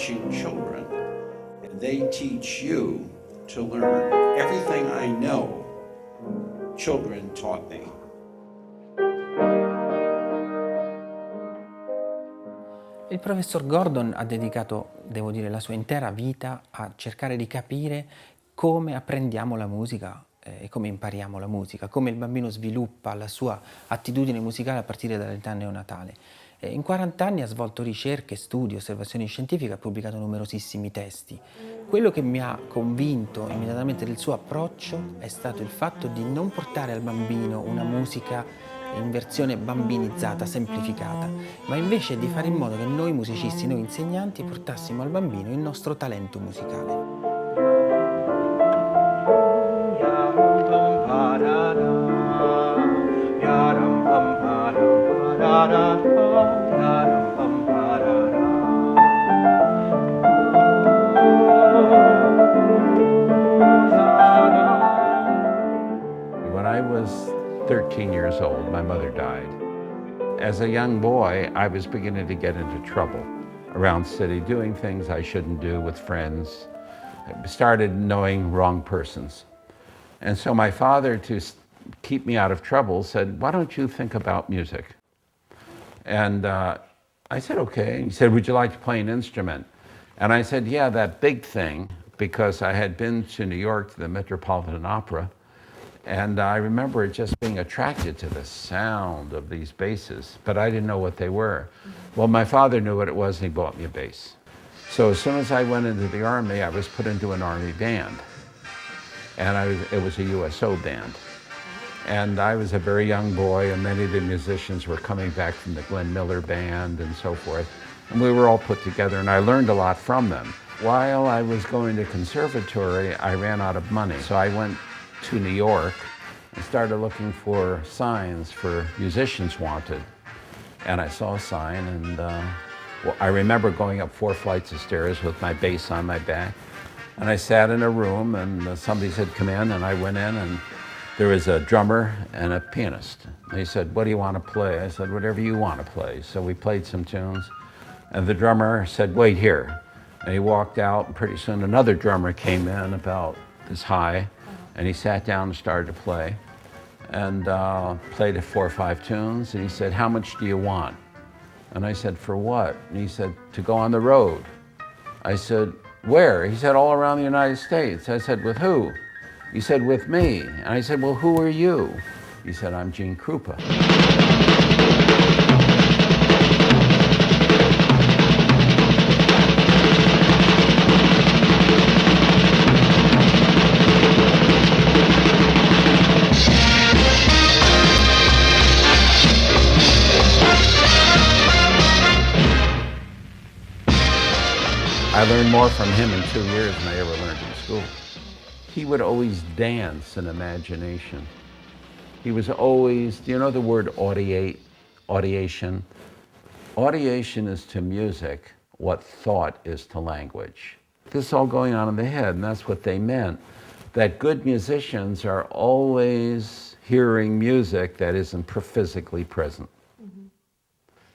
teaching children. They teach you to learn. Everything I know, children taught me. Il professor Gordon ha dedicato, devo dire, la sua intera vita a cercare di capire come apprendiamo la musica e come impariamo la musica, come il bambino sviluppa la sua attitudine musicale a partire dall'età neonatale. In 40 anni ha svolto ricerche, studi, osservazioni scientifiche, ha pubblicato numerosissimi testi. Quello che mi ha convinto immediatamente del suo approccio è stato il fatto di non portare al bambino una musica in versione bambinizzata, semplificata, ma invece di fare in modo che noi musicisti, noi insegnanti, portassimo al bambino il nostro talento musicale. When I was 13 years old, my mother died. As a young boy, I was beginning to get into trouble around city, doing things I shouldn't do with friends. I started knowing wrong persons. And so my father, to keep me out of trouble, said, "Why don't you think about music?" And I said, okay. He said, "Would you like to play an instrument?" And I said, "Yeah, that big thing," because I had been to New York to the Metropolitan Opera. And I remember just being attracted to the sound of these basses, but I didn't know what they were. Well, my father knew what it was, and he bought me a bass. So as soon as I went into the Army, I was put into an Army band. And it was a USO band. And I was a very young boy, and many of the musicians were coming back from the Glenn Miller band and so forth. And we were all put together, and I learned a lot from them. While I was going to conservatory, I ran out of money. So I went to New York and started looking for signs for musicians wanted. And I saw a sign, and well, I remember going up 4 flights of stairs with my bass on my back. And I sat in a room, and somebody said, "Come in," and I went in, and there was a drummer and a pianist. And he said, "What do you want to play?" I said, "Whatever you want to play." So we played some tunes, and the drummer said, "Wait here." And he walked out, and pretty soon another drummer came in about this high, and he sat down and started to play, and played 4 or 5 tunes, and he said, "How much do you want?" And I said, "For what?" And he said, "To go on the road." I said, "Where?" He said, "All around the United States." I said, "With who?" He said, "With me." And I said, "Well, who are you?" He said, "I'm Gene Krupa." I learned more from him in 2 years than I ever learned in school. He would always dance in imagination. He was always, do you know the word audiation? Audiation is to music what thought is to language. This is all going on in the head, and that's what they meant. That good musicians are always hearing music that isn't physically present. Mm-hmm.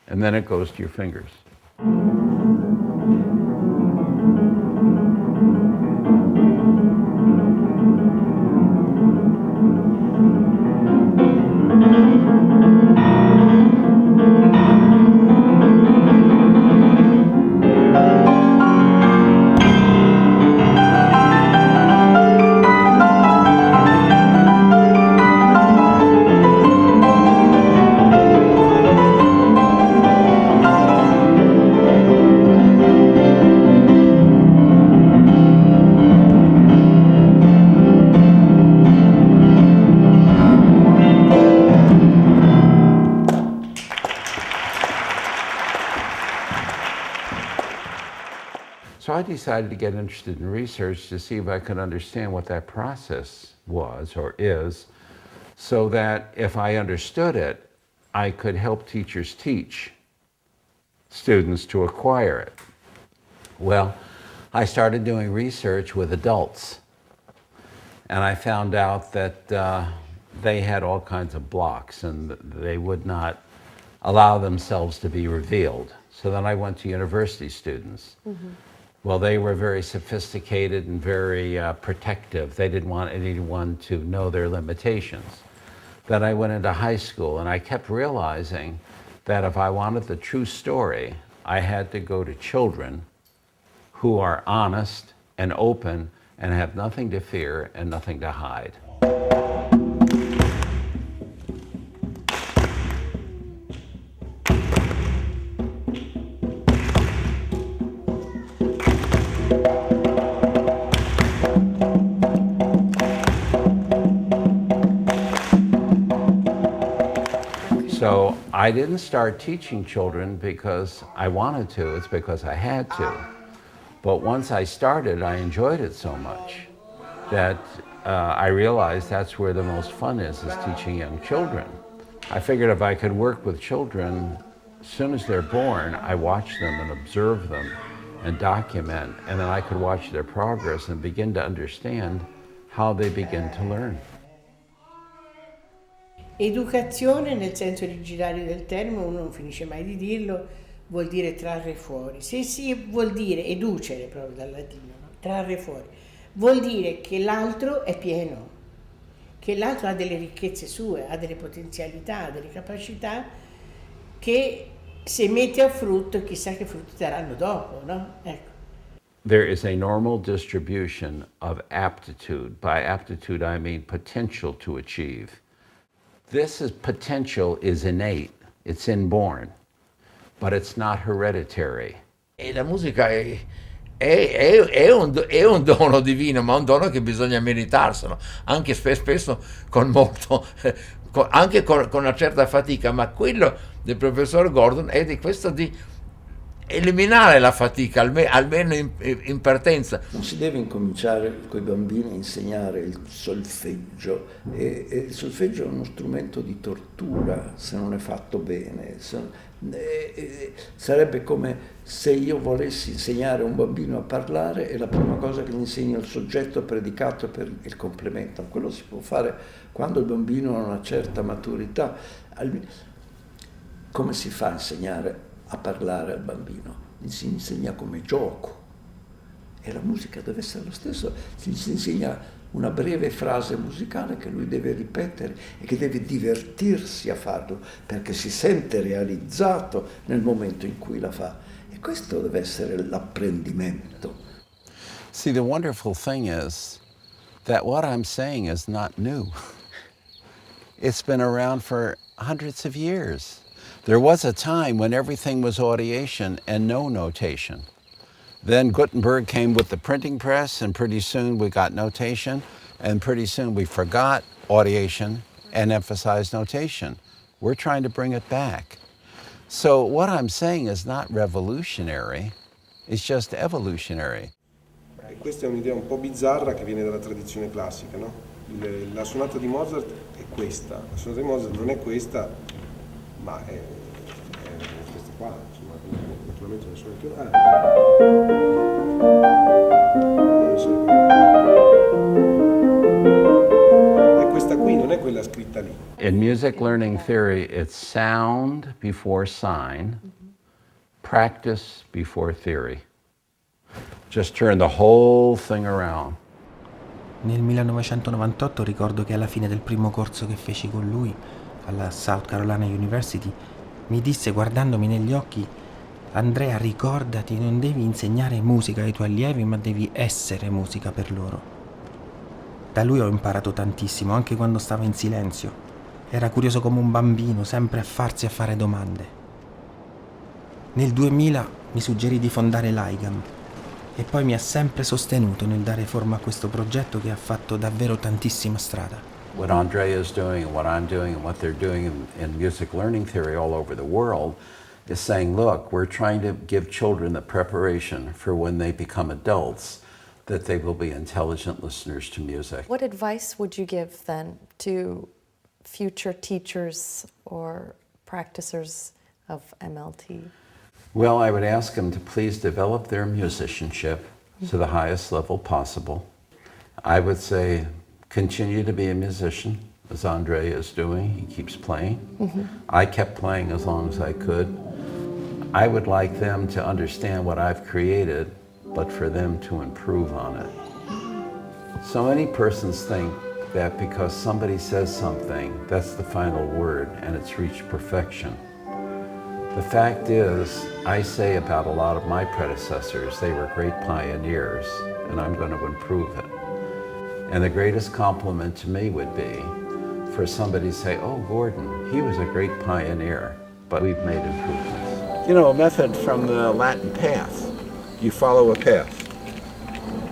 And then it goes to your fingers. So I decided to get interested in research to see if I could understand what that process was or is, so that if I understood it, I could help teachers teach students to acquire it. Well, I started doing research with adults, and I found out that they had all kinds of blocks and they would not allow themselves to be revealed. So then I went to university students. Mm-hmm. Well, they were very sophisticated and very protective. They didn't want anyone to know their limitations. Then I went into high school and I kept realizing that if I wanted the true story, I had to go to children who are honest and open and have nothing to fear and nothing to hide. So I didn't start teaching children because I wanted to, it's because I had to. But once I started, I enjoyed it so much that I realized that's where the most fun is teaching young children. I figured if I could work with children, as soon as they're born, I watch them and observe them and document, and then I could watch their progress and begin to understand how they begin to learn. Educazione, nel senso originario del termine, uno non finisce mai di dirlo, vuol dire trarre fuori. Se si vuol dire educere, proprio dal latino, no? Trarre fuori, vuol dire che l'altro è pieno, che l'altro ha delle ricchezze sue, ha delle potenzialità, delle capacità che se mette a frutto, chissà che frutti daranno dopo, no? Ecco. There is a normal distribution of aptitude. By aptitude, I mean potential to achieve. Potential is innate, it's inborn, but it's not hereditary. E la musica è un dono divino, ma un dono che bisogna meritarselo, anche spesso con molto, anche con una certa fatica, ma quello del professor Gordon è di questo di eliminare la fatica, almeno in partenza. Non si deve incominciare con i bambini a insegnare il solfeggio, e il solfeggio è uno strumento di tortura se non è fatto bene. Sarebbe come se io volessi insegnare a un bambino a parlare e la prima cosa che gli insegno è il soggetto predicato per il complemento. Quello si può fare quando il bambino ha una certa maturità. Come si fa a insegnare a parlare al bambino? Si insegna come gioco, e la musica deve essere lo stesso. Si insegna una breve frase musicale che lui deve ripetere e che deve divertirsi a farlo, perché si sente realizzato nel momento in cui la fa, e questo deve essere l'apprendimento. See, the wonderful thing is that what I'm saying is not new. It's been around for hundreds of years. There was a time when everything was audiation and no notation. Then Gutenberg came with the printing press, and pretty soon we got notation, and pretty soon we forgot audiation and emphasized notation. We're trying to bring it back. So what I'm saying is not revolutionary, it's just evolutionary. Questa è un'idea un po' bizzarra che viene dalla tradizione classica, no? La sonata di Mozart è questa, la sonata di Mozart non è questa, ma è questa qua, insomma, naturalmente non so più. È questa qui, non è quella scritta lì. In music learning theory, it's sound before sign, practice before theory. Just turn the whole thing around. Nel 1998 ricordo che alla fine del primo corso che feci con lui alla South Carolina University mi disse, guardandomi negli occhi: Andrea, ricordati, non devi insegnare musica ai tuoi allievi, ma devi essere musica per loro. Da lui ho imparato tantissimo, anche quando stava in silenzio. Era curioso come un bambino, sempre a farsi e a fare domande. Nel 2000 mi suggerì di fondare l'AIGAM e poi mi ha sempre sostenuto nel dare forma a questo progetto che ha fatto davvero tantissima strada. What Andrea is doing and what I'm doing and what they're doing in music learning theory all over the world is saying, look, we're trying to give children the preparation for when they become adults, that they will be intelligent listeners to music. What advice would you give then to future teachers or practicers of MLT? Well, I would ask them to please develop their musicianship to the highest level possible. I would say continue to be a musician, as Andrea is doing. He keeps playing. I kept playing as long as I could. I would like them to understand what I've created but for them to improve on it. So many persons think that because somebody says something, that's the final word and it's reached perfection. The fact is, I say about a lot of my predecessors, they were great pioneers, and I'm going to improve it. And the greatest compliment to me would be for somebody to say, oh, Gordon, he was a great pioneer, but we've made improvements. You know, a method from the Latin path. You follow a path.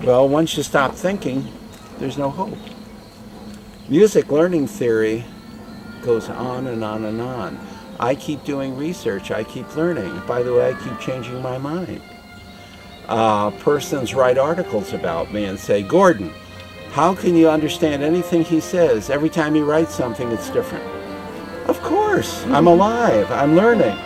Well, once you stop thinking, there's no hope. Music learning theory goes on and on and on. I keep doing research, I keep learning. By the way, I keep changing my mind. Persons write articles about me and say, Gordon, how can you understand anything he says? Every time he writes something, it's different. Of course, I'm alive, I'm learning.